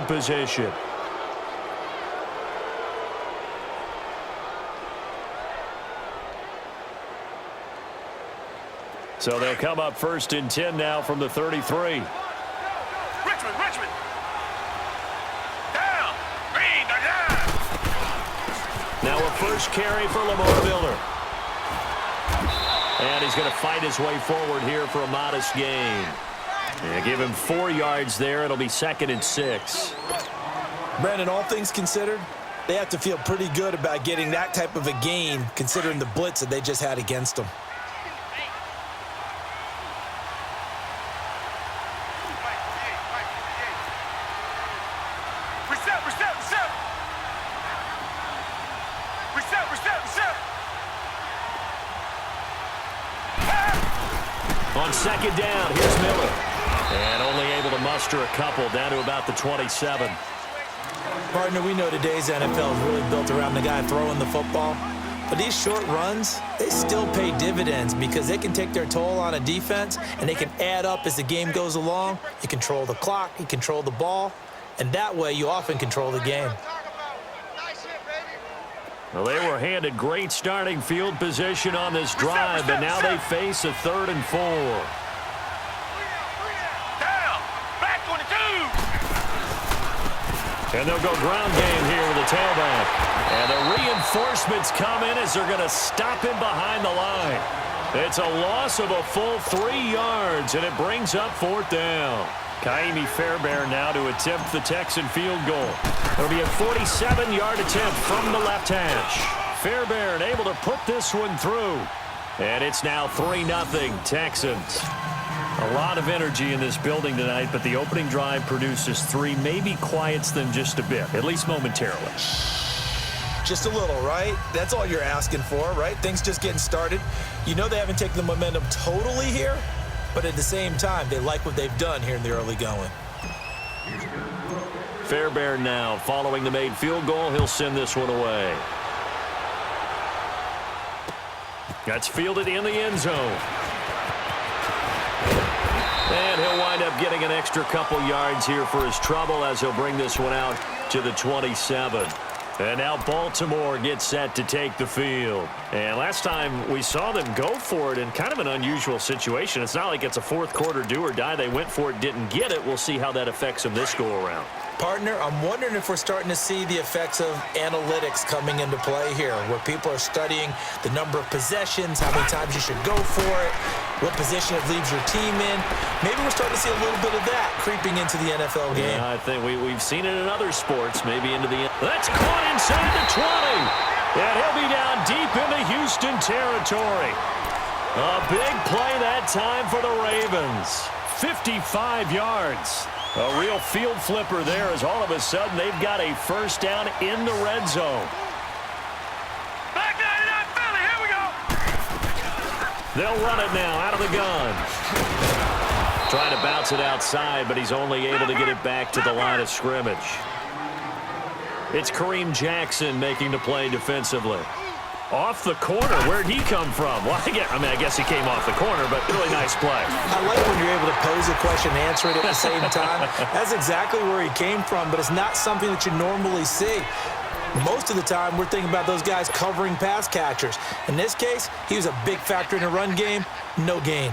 position. So they'll come up 1st and 10 now from the 33. Richmond. Down. Green, down. Now a first carry for Lamar Miller. And he's going to fight his way forward here for a modest gain. Yeah, give him 4 yards there. It'll be 2nd and 6. Brandon, all things considered, they have to feel pretty good about getting that type of a gain considering the blitz that they just had against them. On 2nd down, here's Miller. And only able to muster a couple down to about the 27. Partner, we know today's NFL is really built around the guy throwing the football. But these short runs, they still pay dividends because they can take their toll on a defense and they can add up as the game goes along. You control the clock, you control the ball, and that way you often control the game. Well, they were handed great starting field position on this drive, but now they face a 3rd and 4. Down. Back 22. And they'll go ground game here with the tailback. And the reinforcements come in as they're going to stop him behind the line. It's a loss of a full 3 yards, and it brings up 4th down. Kaimi Fairbairn now to attempt the Texan field goal. It'll be a 47-yard attempt from the left hash. Fairbairn able to put this one through. And it's now 3-0 Texans. A lot of energy in this building tonight, but the opening drive produces 3, maybe quiets them just a bit, at least momentarily. Just a little, right? That's all you're asking for, right? Things just getting started. You know they haven't taken the momentum totally here, but at the same time, they like what they've done here in the early going. Fairbairn now following the made field goal. He'll send this one away. That's fielded in the end zone. And he'll wind up getting an extra couple yards here for his trouble as he'll bring this one out to the 27. And now Baltimore gets set to take the field. And last time we saw them go for it in kind of an unusual situation. It's not like it's a fourth quarter do or die. They went for it, didn't get it. We'll see how that affects them this go around. Partner, I'm wondering if we're starting to see the effects of analytics coming into play here, where people are studying the number of possessions, how many times you should go for it, what position it leaves your team in. Maybe we're starting to see a little bit of that creeping into the NFL game. Yeah, I think we've seen it in other sports, maybe into the end. That's caught inside the 20. And he'll be down deep into Houston territory. A big play that time for the Ravens. 55 yards. A real field flipper there as all of a sudden they've got a first down in the red zone. Back 99 Philly, here we go. They'll run it now out of the gun. Trying to bounce it outside, but he's only able to get it back to the line of scrimmage. It's Kareem Jackson making the play defensively. Off the corner. Where'd he come from? Well, I guess he came off the corner, but really nice play. I like when you're able to pose a question and answer it at the same time. That's exactly where he came from, but it's not something that you normally see. Most of the time, we're thinking about those guys covering pass catchers. In this case, he was a big factor in the run game. No gain.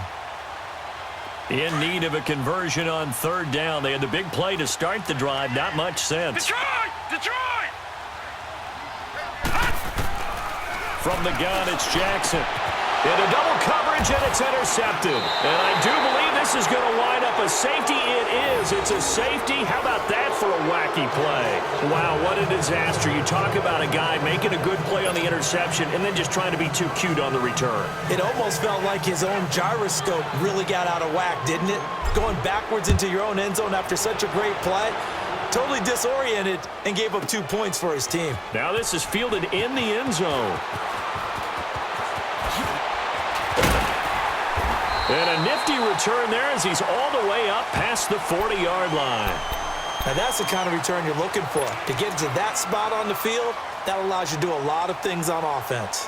In need of a conversion on third down. They had the big play to start the drive. Not much sense. Detroit! From the gun, it's Jackson. Into double coverage, and it's intercepted. And I do believe this is going to wind up a safety. It is. It's a safety. How about that for a wacky play? Wow, what a disaster. You talk about a guy making a good play on the interception and then just trying to be too cute on the return. It almost felt like his own gyroscope really got out of whack, didn't it? Going backwards into your own end zone after such a great play. Totally disoriented and gave up 2 points for his team. Now this is fielded in the end zone. And a nifty return there as he's all the way up past the 40-yard line. Now that's the kind of return you're looking for. To get to that spot on the field, that allows you to do a lot of things on offense.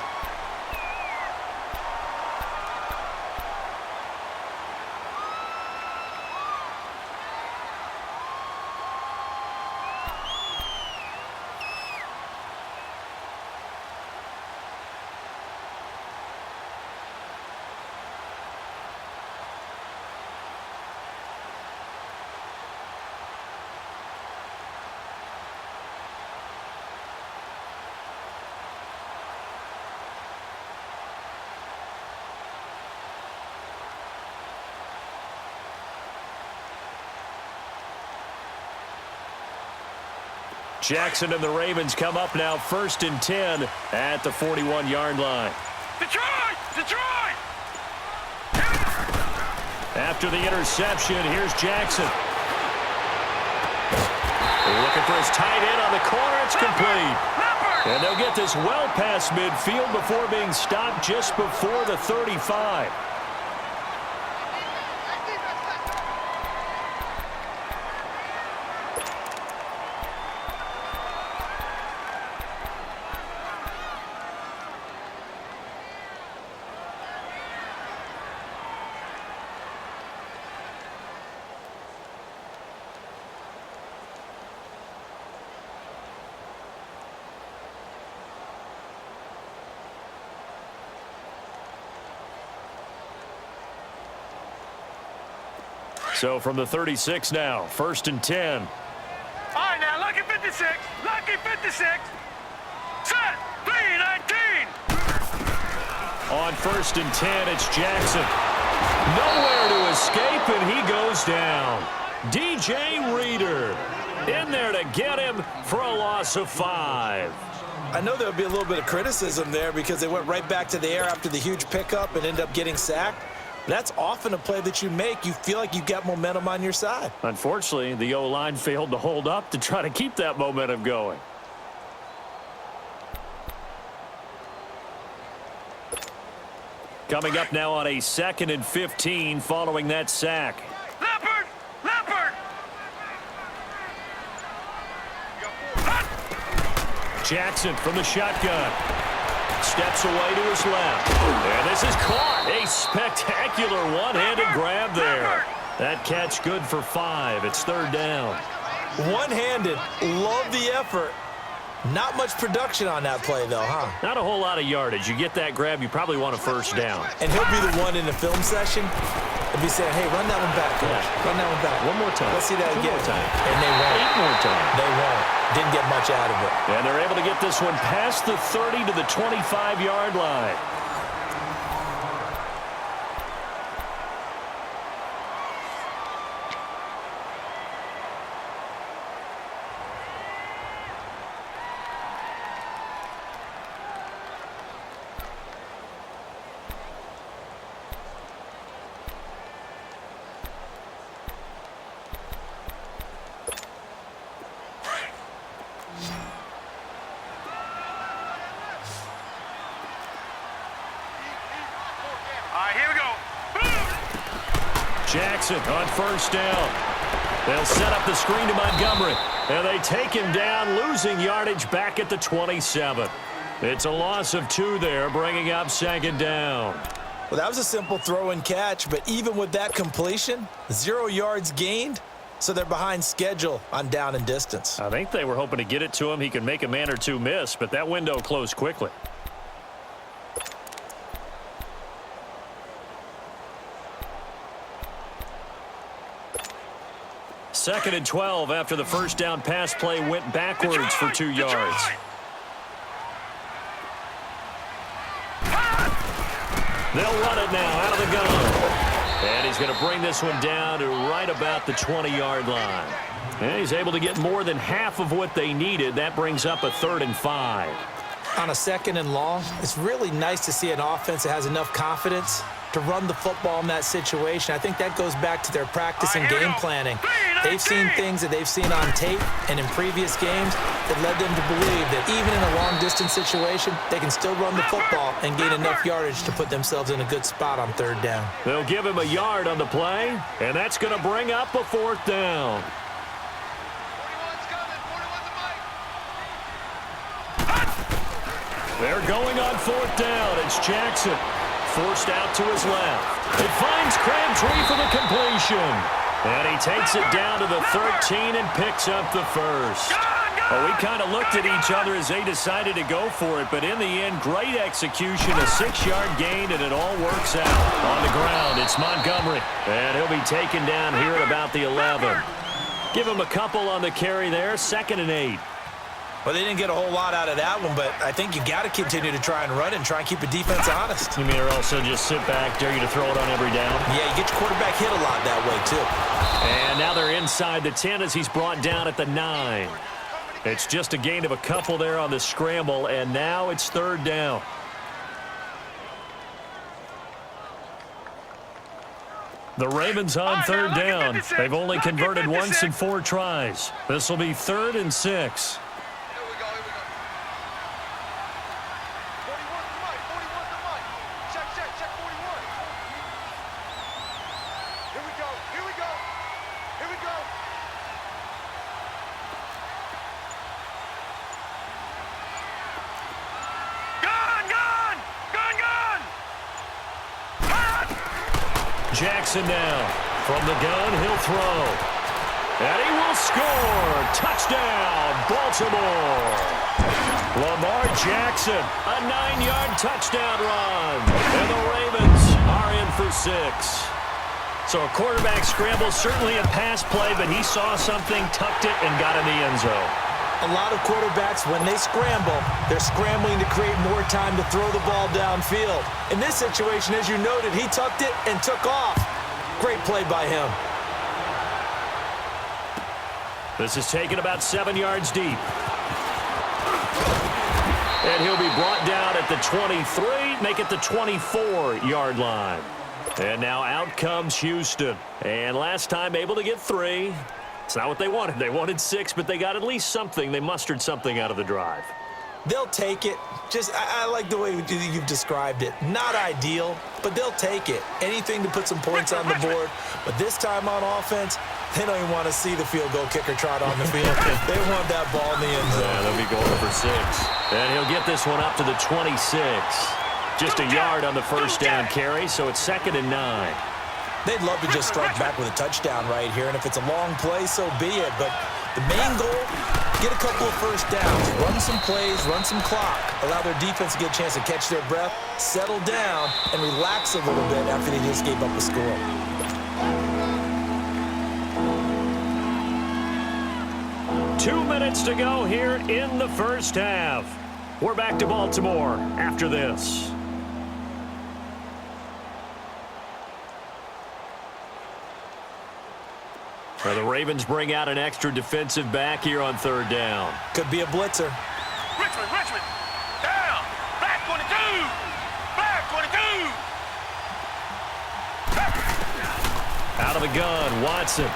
Jackson and the Ravens come up now 1st and 10 at the 41-yard line. Detroit! Detroit! After the interception, here's Jackson. Looking for his tight end on the corner. It's complete. And they'll get this well past midfield before being stopped just before the 35. So from the 36 now, 1st and 10. All right, now, lucky 56. Lucky 56. Set. 3-19. On 1st and 10, it's Jackson. Nowhere to escape, and he goes down. DJ Reader in there to get him for a loss of 5. I know there'll be a little bit of criticism there because they went right back to the air after the huge pickup and ended up getting sacked. That's often a play that you make. You feel like you've got momentum on your side. Unfortunately, the O-line failed to hold up to try to keep that momentum going. Coming up now on a 2nd and 15 following that sack. Leopard! Leopard! Jackson from the shotgun. Steps away to his left. And this is caught. A spectacular one-handed grab there. That catch good for 5. It's 3rd down. One-handed. Love the effort. Not much production on that play, though, huh? Not a whole lot of yardage. You get that grab, you probably want a 1st down. And he'll be the one in the film session and be saying, hey, run that one back, coach. Yeah. Run that one back. One more time. Let's see that 2 again. more time. And they won't. 8 more time. They won't. Didn't get much out of it. And they're able to get this one past the 30 to the 25-yard line. Jackson on 1st down. They'll set up the screen to Montgomery. And they take him down, losing yardage back at the 27. It's a loss of 2 there, bringing up 2nd down. Well, that was a simple throw and catch, but even with that completion, 0 yards gained, so they're behind schedule on down and distance. I think they were hoping to get it to him. He could make a man or 2 miss, but that window closed quickly. Second and 12 after the 1st down pass play went backwards for 2 yards. They'll run it now out of the gun. And he's going to bring this one down to right about the 20-yard line. And he's able to get more than half of what they needed. That brings up a 3rd and 5. On a 2nd and long, it's really nice to see an offense that has enough confidence to run the football in that situation. I think that goes back to their practice and game planning. They've seen things that they've seen on tape and in previous games that led them to believe that even in a long-distance situation, they can still run the football and gain enough yardage to put themselves in a good spot on 3rd down. They'll give him a yard on the play, and that's going to bring up a 4th down. They're going on 4th down. It's Jackson. Forced out to his left. It finds Crabtree for the completion. And he takes it down to the 13 and picks up the 1st. Well, we kind of looked at each other as they decided to go for it, but in the end, great execution, a 6-yard gain, and it all works out. On the ground, it's Montgomery. And he'll be taken down here at about the 11. Give him a couple on the carry there, 2nd and 8. Well, they didn't get a whole lot out of that one, but I think you got to continue to try and run and try and keep the defense honest. You mean or also just sit back, dare you to throw it on every down? Yeah, you get your quarterback hit a lot that way, too. And now they're inside the 10 as he's brought down at the 9. It's just a gain of a couple there on the scramble, and now it's third down. The Ravens on third down. They've only converted once in 4 tries. This will be 3rd and 6. Jackson now. From the gun, he'll throw. And he will score. Touchdown, Baltimore. Lamar Jackson, a 9-yard touchdown run. And the Ravens are in for 6. So a quarterback scramble, certainly a pass play, but he saw something, tucked it, and got in the end zone. A lot of quarterbacks, when they scramble, they're scrambling to create more time to throw the ball downfield. In this situation, as you noted, he tucked it and took off. Great play by him. This is taken about 7 yards deep. And he'll be brought down at the 23, make it the 24-yard line. And now out comes Houston. And last time able to get 3. It's not what they wanted. They wanted 6, but they got at least something. They mustered something out of the drive. They'll take it. I like the way you've described it. Not ideal, but they'll take it. Anything to put some points on the board. But this time on offense, they don't even want to see the field goal kicker trot on the field. They want that ball in the end zone. Yeah, they'll be going for 6. And he'll get this one up to the 26. Just a yard on the first down carry, so it's 2nd and 9. They'd love to just strike back with a touchdown right here, and if it's a long play, so be it. But the main goal, get a couple of first downs, run some plays, run some clock, allow their defense to get a chance to catch their breath, settle down, and relax a little bit after they just gave up a score. Two minutes to go here in the first half. We're back to Baltimore after this. Now the Ravens bring out an extra defensive back here on third down. Could be a blitzer. Richmond. Down. Back 22. Back 22. Out of the gun, Watson.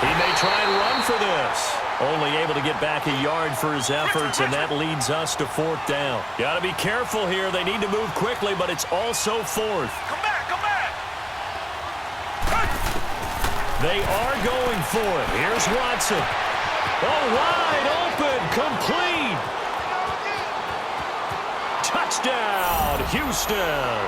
He may try and run for this. Only able to get back a yard for his efforts, and that leads us to 4th down. Got to be careful here. They need to move quickly, but it's also 4th. Come back. They are going for it. Here's Watson. Oh, wide open, complete. Touchdown, Houston.